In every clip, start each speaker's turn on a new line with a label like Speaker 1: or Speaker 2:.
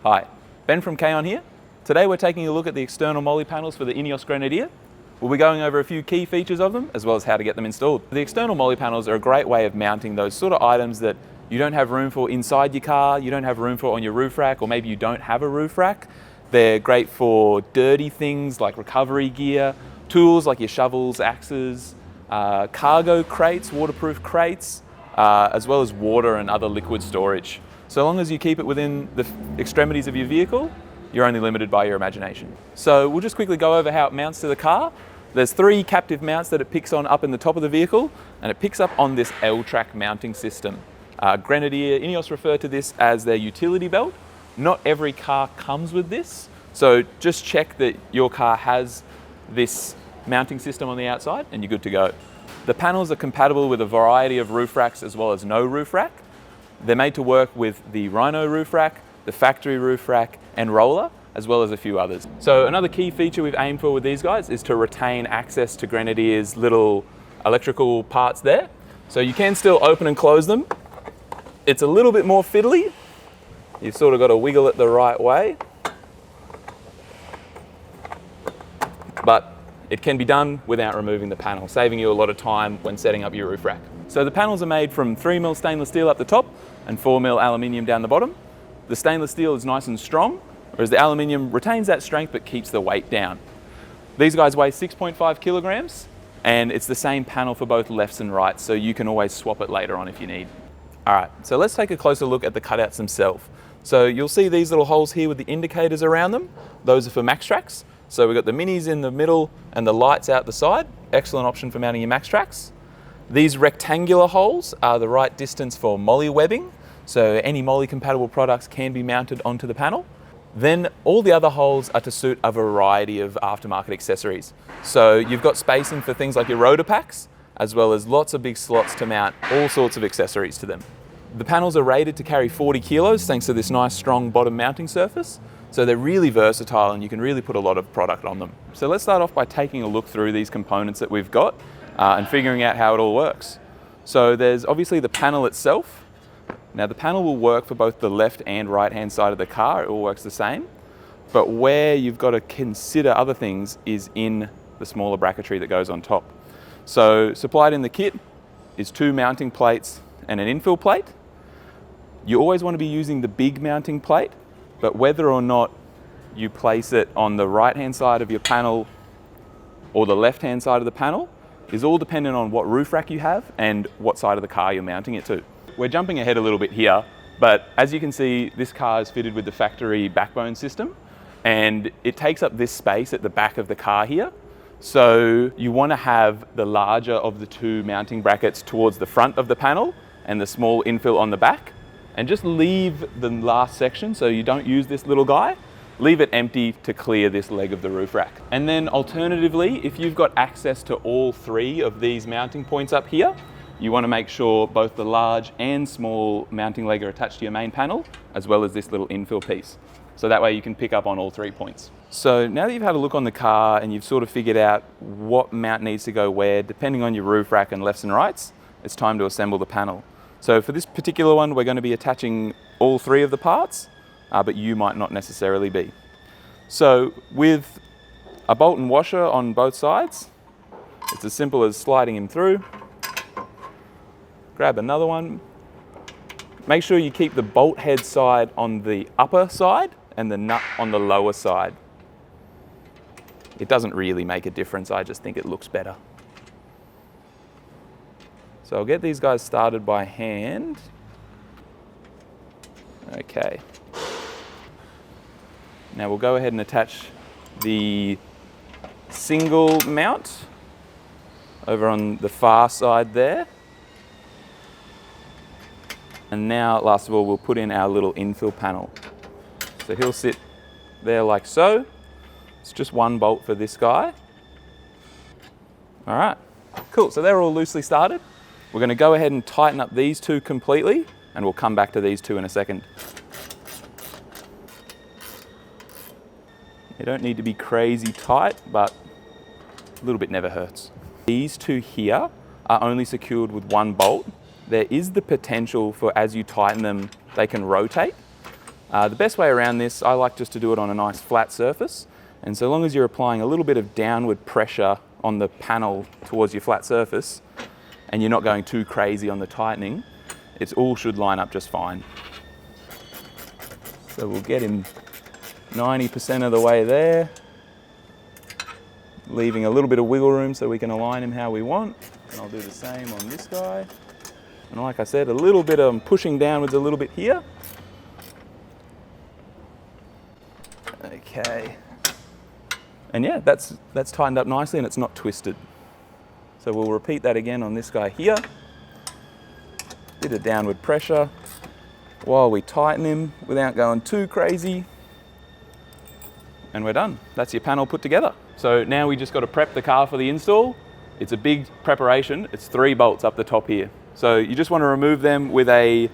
Speaker 1: Hi, Ben from K-On here. Today we're taking a look at the external Molle panels for the Ineos Grenadier. We'll be going over a few key features of them, as well as how to get them installed. The external Molle panels are a great way of mounting those sort of items that you don't have room for inside your car, you don't have room for on your roof rack, or maybe you don't have a roof rack. They're great for dirty things like recovery gear, tools like your shovels, axes, cargo crates, waterproof crates, as well as water and other liquid storage. So long as you keep it within the extremities of your vehicle, you're only limited by your imagination. So we'll just quickly go over how it mounts to the car. There's 3 captive mounts that it picks on up in the top of the vehicle, and it picks up on this L-track mounting system. Grenadier, Ineos refer to this as their utility belt. Not every car comes with this, so just check that your car has this mounting system on the outside and you're good to go. The panels are compatible with a variety of roof racks as well as no roof rack. They're made to work with the Rhino roof rack, the factory roof rack and roller, as well as a few others. So another key feature we've aimed for with these guys is to retain access to Grenadier's little electrical parts there. So you can still open and close them. It's a little bit more fiddly. You've sort of got to wiggle it the right way. But it can be done without removing the panel, saving you a lot of time when setting up your roof rack. So the panels are made from 3mm stainless steel up the top and 4mm aluminium down the bottom. The stainless steel is nice and strong, whereas the aluminium retains that strength but keeps the weight down. These guys weigh 6.5 kilograms, and it's the same panel for both lefts and rights, so you can always swap it later on if you need. All right, so let's take a closer look at the cutouts themselves. So you'll see these little holes here with the indicators around them. Those are for max tracks. So we've got the minis in the middle and the lights out the side. Excellent option for mounting your max tracks. These rectangular holes are the right distance for Molle webbing. So any Molle compatible products can be mounted onto the panel. Then all the other holes are to suit a variety of aftermarket accessories. So you've got spacing for things like your rotor packs, as well as lots of big slots to mount all sorts of accessories to them. The panels are rated to carry 40 kilos thanks to this nice strong bottom mounting surface. So they're really versatile and you can really put a lot of product on them. So let's start off by taking a look through these components that we've got and figuring out how it all works. So there's obviously the panel itself. Now the panel will work for both the left and right hand side of the car, it all works the same. But where you've got to consider other things is in the smaller bracketry that goes on top. So supplied in the kit is 2 mounting plates and an infill plate. You always want to be using the big mounting plate, but whether or not you place it on the right hand side of your panel or the left hand side of the panel is all dependent on what roof rack you have and what side of the car you're mounting it to. We're jumping ahead a little bit here, but as you can see, this car is fitted with the factory backbone system and it takes up this space at the back of the car here. So you want to have the larger of the 2 mounting brackets towards the front of the panel and the small infill on the back. And just leave the last section, so you don't use this little guy, leave it empty to clear this leg of the roof rack. And then alternatively, if you've got access to all 3 of these mounting points up here, you want to make sure both the large and small mounting leg are attached to your main panel, as well as this little infill piece. So that way you can pick up on all 3 points. So now that you've had a look on the car and you've sort of figured out what mount needs to go where, depending on your roof rack and lefts and rights, it's time to assemble the panel. So for this particular one, we're going to be attaching all 3 of the parts, but you might not necessarily be. So with a bolt and washer on both sides, it's as simple as sliding him through, grab another one, make sure you keep the bolt head side on the upper side and the nut on the lower side. It doesn't really make a difference, I just think it looks better. So I'll get these guys started by hand. Okay. Now we'll go ahead and attach the single mount over on the far side there. And now, last of all, we'll put in our little infill panel. So he'll sit there like so. It's just 1 bolt for this guy. All right, cool. So they're all loosely started. We're going to go ahead and tighten up these 2 completely, and we'll come back to these 2 in a second. You don't need to be crazy tight, but a little bit never hurts. These 2 here are only secured with 1 bolt. There is the potential for, as you tighten them, they can rotate. The best way around this, I like just to do it on a nice flat surface. And so long as you're applying a little bit of downward pressure on the panel towards your flat surface, and you're not going too crazy on the tightening, it all should line up just fine. So we'll get him 90% of the way there, leaving a little bit of wiggle room so we can align him how we want. And I'll do the same on this guy. And like I said, a little bit of pushing downwards a little bit here. Okay. And yeah, that's tightened up nicely and it's not twisted. So we'll repeat that again on this guy here. Bit of downward pressure while we tighten him without going too crazy. And we're done. That's your panel put together. So now we just got to prep the car for the install. It's a big preparation. It's 3 bolts up the top here. So you just want to remove them with a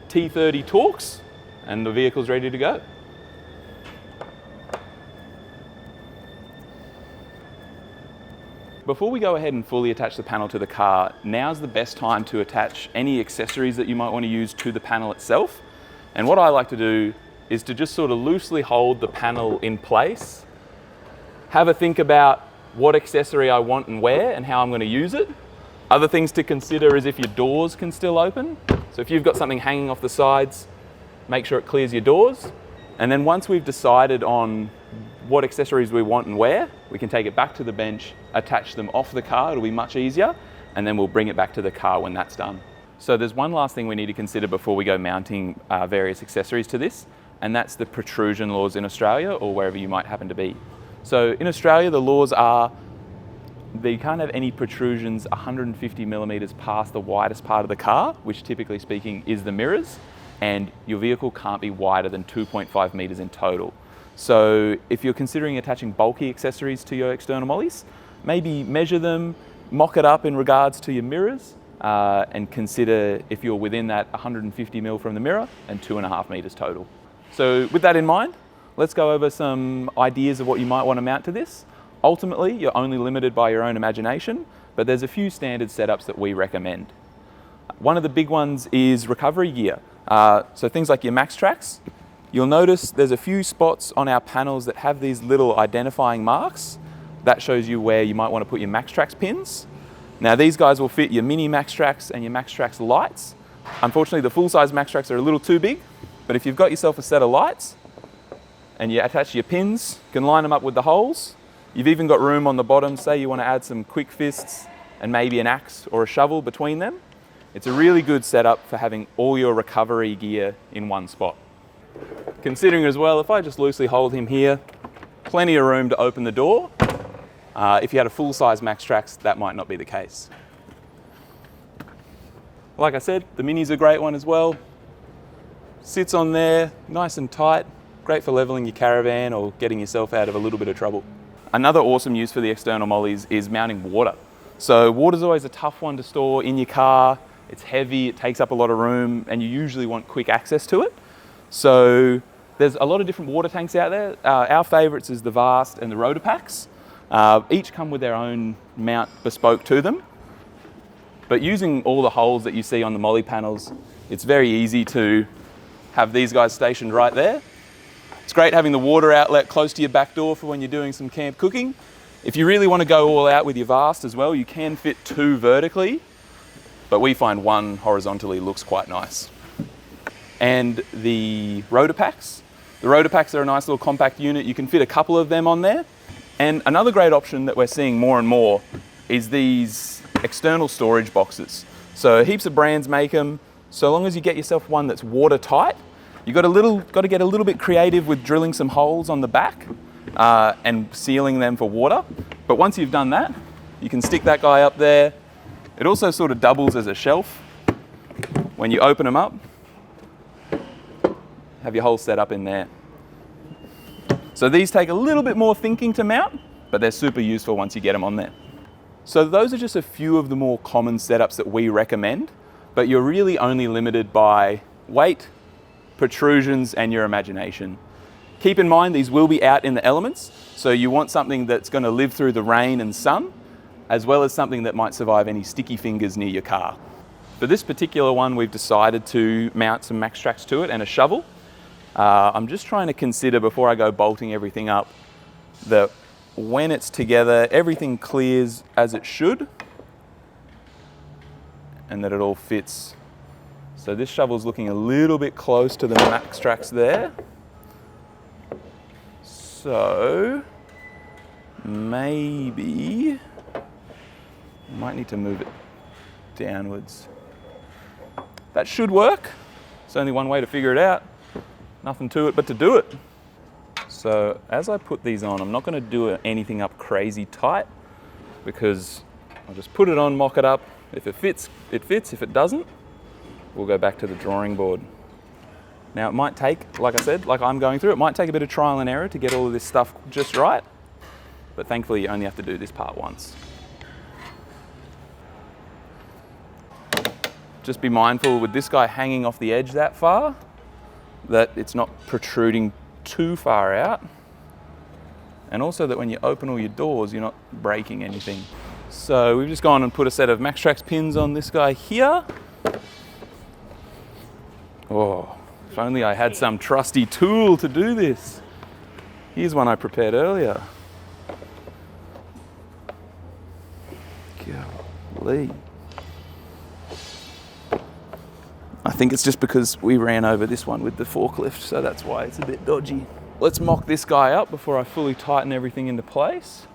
Speaker 1: T30 Torx and the vehicle's ready to go. Before we go ahead and fully attach the panel to the car, now's the best time to attach any accessories that you might want to use to the panel itself. And what I like to do is to just sort of loosely hold the panel in place, have a think about what accessory I want and where and how I'm going to use it. Other things to consider is if your doors can still open. So if you've got something hanging off the sides, make sure it clears your doors. And then once we've decided on what accessories we want and where, we can take it back to the bench, attach them off the car, it'll be much easier, and then we'll bring it back to the car when that's done. So there's one last thing we need to consider before we go mounting various accessories to this, and that's the protrusion laws in Australia or wherever you might happen to be. So in Australia, the laws are that you can't have any protrusions 150 millimeters past the widest part of the car, which typically speaking is the mirrors, and your vehicle can't be wider than 2.5 meters in total. So if you're considering attaching bulky accessories to your external mollies, maybe measure them, mock it up in regards to your mirrors, and consider if you're within that 150 mil from the mirror and 2.5 meters total. So with that in mind, let's go over some ideas of what you might want to mount to this. Ultimately, you're only limited by your own imagination, but there's a few standard setups that we recommend. One of the big ones is recovery gear. So things like your max tracks. You'll notice there's a few spots on our panels that have these little identifying marks. That shows you where you might want to put your max tracks pins. Now these guys will fit your mini max tracks and your max tracks lights. Unfortunately, the full-size max tracks are a little too big, but if you've got yourself a set of lights and you attach your pins, you can line them up with the holes. You've even got room on the bottom, say you want to add some quick fists and maybe an axe or a shovel between them. It's a really good setup for having all your recovery gear in one spot. Considering as well, if I just loosely hold him here, plenty of room to open the door. If you had a full-size max tracks, that might not be the case. Like I said, the Mini's a great one as well. Sits on there, nice and tight, great for leveling your caravan or getting yourself out of a little bit of trouble. Another awesome use for the external mollies is mounting water. So water's always a tough one to store in your car. It's heavy, it takes up a lot of room, and you usually want quick access to it. So there's a lot of different water tanks out there. Our favourites is the Vast and the Rotor Packs. Each come with their own mount bespoke to them. But using all the holes that you see on the Molle panels, it's very easy to have these guys stationed right there. It's great having the water outlet close to your back door for when you're doing some camp cooking. If you really want to go all out with your Vast as well, you can fit 2 vertically, but we find 1 horizontally looks quite nice. And the Rotor Packs. The Rotor Packs are a nice little compact unit. You can fit a couple of them on there. And another great option that we're seeing more and more is these external storage boxes. So heaps of brands make them. So long as you get yourself one that's watertight, you've got to get a little bit creative with drilling some holes on the back and sealing them for water. But once you've done that, you can stick that guy up there. It also sort of doubles as a shelf. When you open them up, have your hole set up in there. So these take a little bit more thinking to mount, but they're super useful once you get them on there. So those are just a few of the more common setups that we recommend, but you're really only limited by weight, protrusions, and your imagination. Keep in mind these will be out in the elements, so you want something that's going to live through the rain and sun, as well as something that might survive any sticky fingers near your car. For this particular one, we've decided to mount some max tracks to it and a shovel. I'm just trying to consider before I go bolting everything up that when it's together, everything clears as it should and that it all fits. So this shovel's looking a little bit close to the max tracks there. So maybe I might need to move it downwards. That should work. It's only one way to figure it out. Nothing to it but to do it. So as I put these on, I'm not going to do anything up crazy tight because I'll just put it on, mock it up. If it fits, it fits. If it doesn't, we'll go back to the drawing board. Now it might take, like I said, like I'm going through, it might take a bit of trial and error to get all of this stuff just right. But thankfully you only have to do this part once. Just be mindful with this guy hanging off the edge that far, that it's not protruding too far out. And also that when you open all your doors, you're not breaking anything. So we've just gone and put a set of MaxTrax pins on this guy here. Oh, if only I had some trusty tool to do this. Here's one I prepared earlier. Golly. I think it's just because we ran over this one with the forklift, so that's why it's a bit dodgy. Let's mock this guy up before I fully tighten everything into place.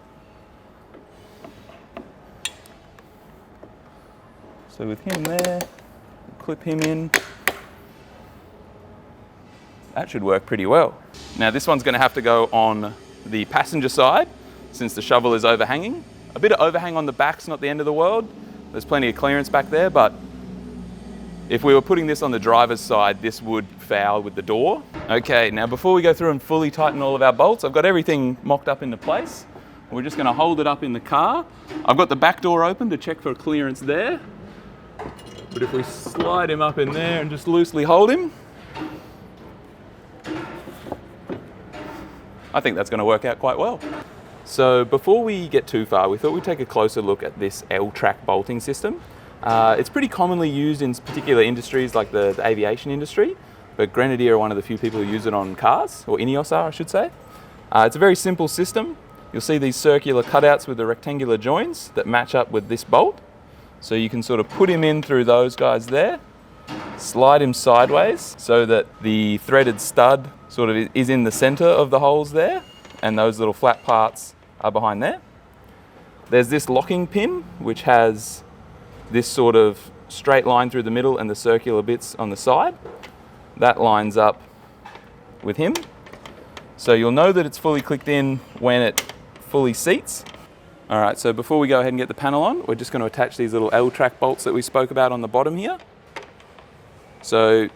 Speaker 1: So with him there, clip him in. That should work pretty well. Now this one's going to have to go on the passenger side since the shovel is overhanging. A bit of overhang on the back's not the end of the world. There's plenty of clearance back there, but if we were putting this on the driver's side, this would foul with the door. Okay, now before we go through and fully tighten all of our bolts, I've got everything mocked up into place. We're just going to hold it up in the car. I've got the back door open to check for clearance there. But if we slide him up in there and just loosely hold him, I think that's going to work out quite well. So before we get too far, we thought we'd take a closer look at this L-track bolting system. It's pretty commonly used in particular industries like the aviation industry, but Grenadier are one of the few people who use it on cars, or Ineos are, I should say. It's a very simple system. You'll see these circular cutouts with the rectangular joins that match up with this bolt. So you can sort of put him in through those guys there, slide him sideways so that the threaded stud sort of is in the center of the holes there, and those little flat parts are behind there. There's this locking pin, which has this sort of straight line through the middle and the circular bits on the side. That lines up with him. So you'll know that it's fully clicked in when it fully seats. All right, so before we go ahead and get the panel on, we're just going to attach these little L-track bolts that we spoke about on the bottom here. So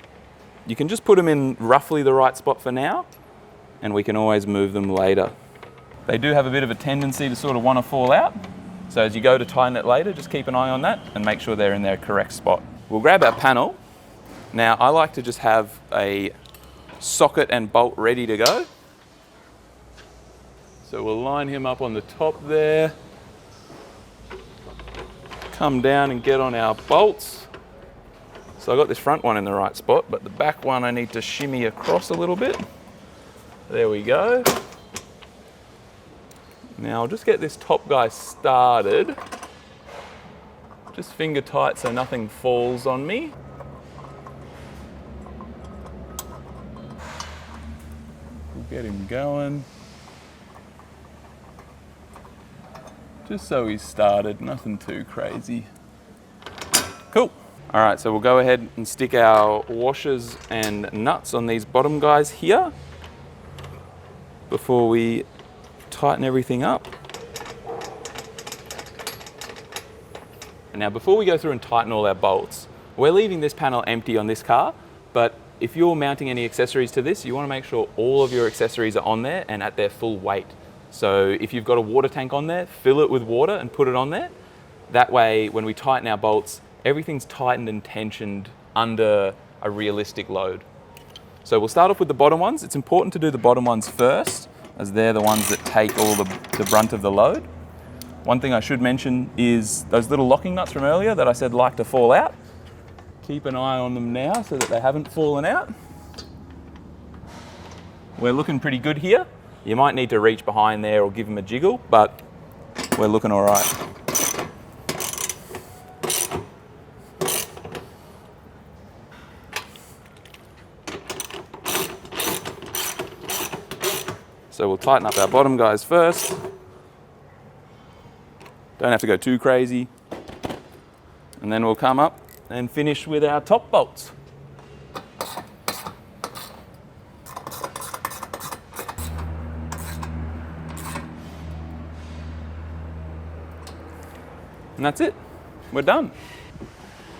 Speaker 1: you can just put them in roughly the right spot for now, and we can always move them later. They do have a bit of a tendency to sort of want to fall out. So as you go to tighten it later, just keep an eye on that and make sure they're in their correct spot. We'll grab our panel. Now I like to just have a socket and bolt ready to go. So we'll line him up on the top there. Come down and get on our bolts. So I got this front one in the right spot, but the back one I need to shimmy across a little bit. There we go. Now I'll just get this top guy started. Just finger tight so nothing falls on me. We'll get him going. Just so he's started, nothing too crazy. Cool. All right, so we'll go ahead and stick our washers and nuts on these bottom guys here before we tighten everything up. Now, before we go through and tighten all our bolts, we're leaving this panel empty on this car, but if you're mounting any accessories to this, you want to make sure all of your accessories are on there and at their full weight. So if you've got a water tank on there, fill it with water and put it on there. That way, when we tighten our bolts, everything's tightened and tensioned under a realistic load. So we'll start off with the bottom ones. It's important to do the bottom ones first, as they're the ones that take all the brunt of the load. One thing I should mention is those little locking nuts from earlier that I said like to fall out. Keep an eye on them now so that they haven't fallen out. we're looking pretty good here. You might need to reach behind there or give them a jiggle, but we're looking all right. So we'll tighten up our bottom guys first. Don't have to go too crazy. And then we'll come up and finish with our top bolts. And that's it, we're done.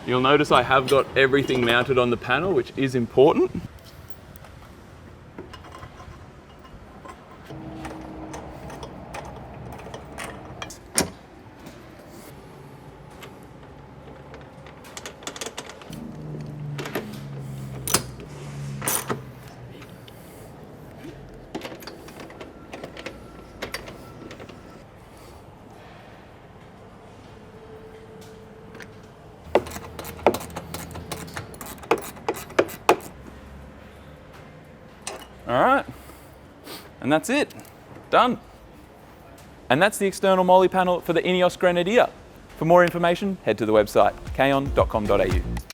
Speaker 1: You'll notice I have got everything mounted on the panel, which is important. All right, and that's it, done. And that's the external Molle panel for the Ineos Grenadier. For more information, head to the website kaon.com.au.